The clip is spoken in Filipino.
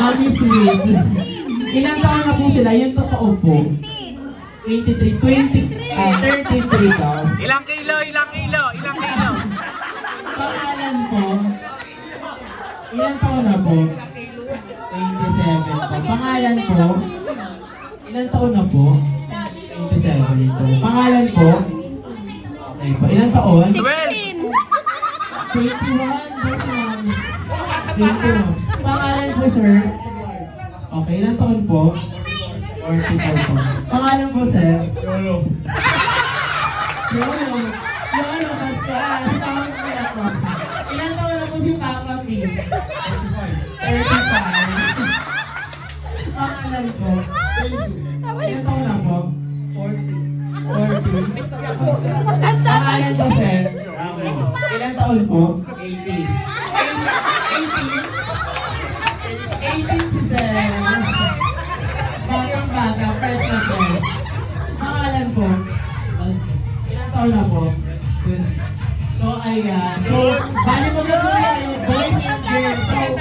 Mommy sweet. Ilang taon na po sila? Yung totoo po. 23, 33 daw. Ilang kilo? Ilang kilo? Ilang kilo? Pangalan po. Ilang taon na po? 27 po. Pangalan po. Ilang taon na po? 27 ito. Pangalan po. Okay po. Ilang taon? 12! 21. 21. Pangalan po, sir? Okay. Ilang taon po? 44 po. Pangalan po, sir? Yolo. Yolo. Yolo, basta. Si Papa P ako. Ilang taon na po si Papa P? 35. Pangalan po? Ilang taon na po? 40. Pangalan po, sir? Ilang taon po? 18. 18 si sir. Batang-bata, fresh na po. Pangalan po? Ilang taon na po? So, ayan. So, bali mo na po kayo, boys and girls. So,